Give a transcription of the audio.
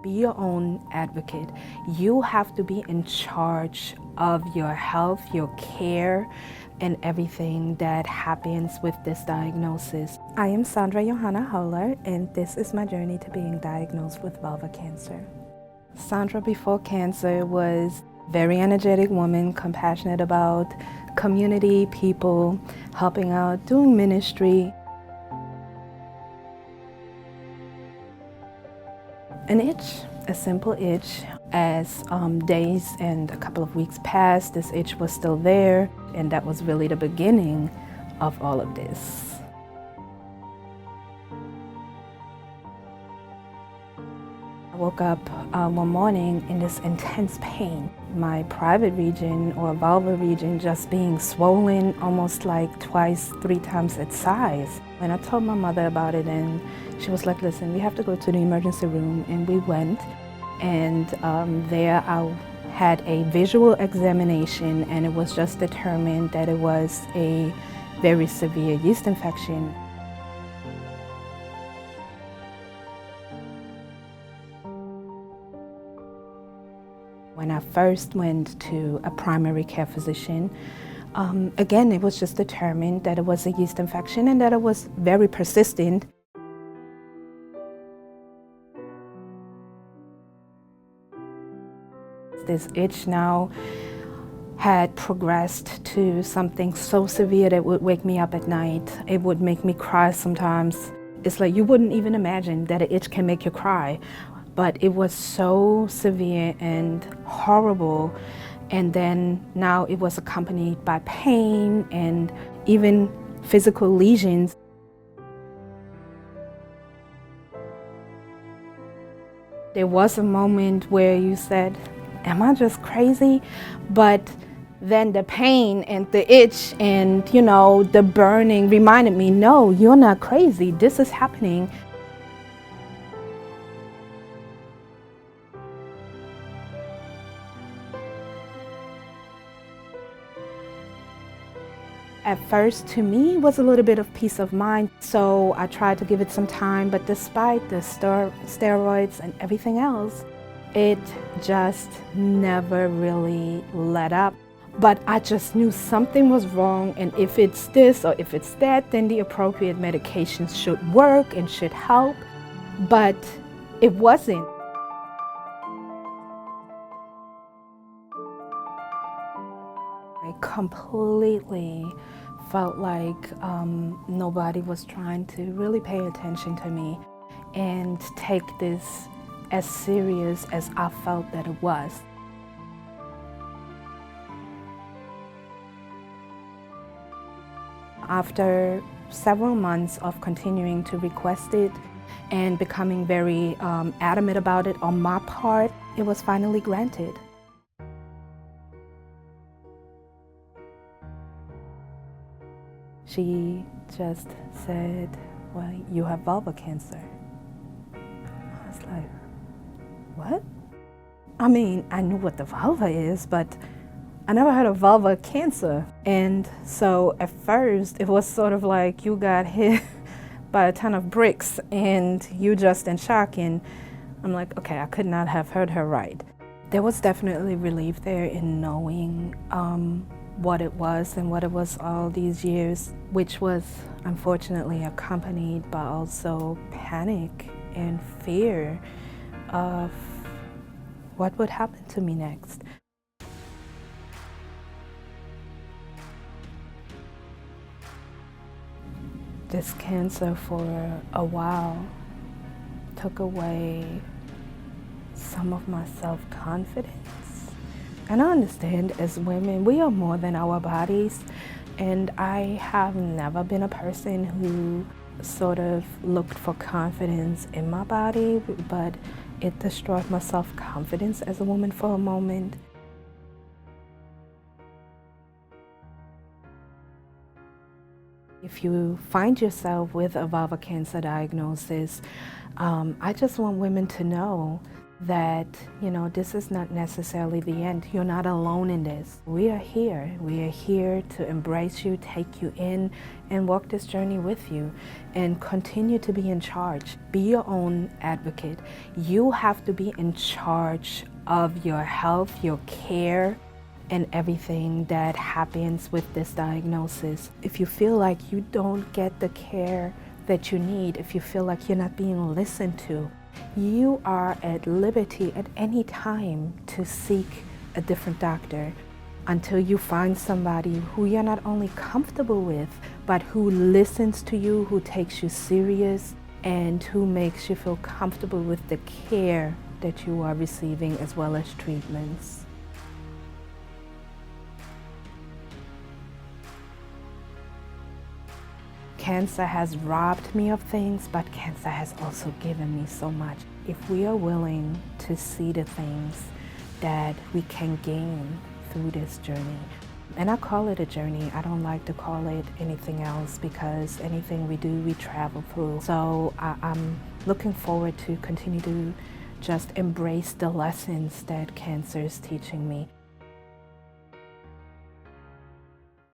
Be your own advocate. You have to be in charge of your health, your care, and everything that happens with this diagnosis. I am Sandra Hoehler, and this is my journey to being diagnosed with vulva cancer. Sandra before cancer was a very energetic woman, compassionate about community, people, helping out, doing ministry. An itch, a simple itch. As days and a couple of weeks passed, this itch was still there, and that was really the beginning of all of this. I woke up one morning in this intense pain. My private region or vulvar region just being swollen almost like twice, 3 times its size. And I told my mother about it, and she was like, listen, we have to go to the emergency room. And we went, and there I had a visual examination, and it was just determined that it was a very severe yeast infection. When I first went to a primary care physician, again, it was just determined that it was a yeast infection and that it was very persistent. This itch now had progressed to something so severe that it would wake me up at night. It would make me cry sometimes. It's like you wouldn't even imagine that an itch can make you cry. But it was so severe and horrible. And then now it was accompanied by pain and even physical lesions. There was a moment where you said, am I just crazy? But then the pain and the itch and, you know, the burning reminded me, no, you're not crazy. This is happening. At first, to me, was a little bit of peace of mind, so I tried to give it some time, but despite the steroids and everything else, it just never really let up. But I just knew something was wrong, and if it's this or if it's that, then the appropriate medications should work and should help, but it wasn't. I completely felt like nobody was trying to really pay attention to me and take this as serious as I felt that it was. After several months of continuing to request it and becoming very adamant about it on my part, it was finally granted. She just said, well, you have vulva cancer. I was like, what? I mean, I knew what the vulva is, but I never heard of vulva cancer. And so at first, it was sort of like you got hit by a ton of bricks and you just in shock. And I'm like, okay, I could not have heard her right. There was definitely relief there in knowing what it was and what it was all these years, which was unfortunately accompanied by also panic and fear of what would happen to me next. This cancer for a while took away some of my self-confidence. And I understand as women, we are more than our bodies. And I have never been a person who sort of looked for confidence in my body, but it destroyed my self-confidence as a woman for a moment. If you find yourself with a vulvar cancer diagnosis, I just want women to know that, this is not necessarily the end. You're not alone in this. We are here. We are here to embrace you, take you in, and walk this journey with you, and continue to be in charge. Be your own advocate. You have to be in charge of your health, your care, and everything that happens with this diagnosis. If you feel like you don't get the care that you need, if you feel like you're not being listened to, you are at liberty at any time to seek a different doctor until you find somebody who you're not only comfortable with, but who listens to you, who takes you serious, and who makes you feel comfortable with the care that you are receiving as well as treatments. Cancer has robbed me of things, but cancer has also given me so much. If we are willing to see the things that we can gain through this journey, and I call it a journey, I don't like to call it anything else, because anything we do, we travel through. So I'm looking forward to continue to just embrace the lessons that cancer is teaching me.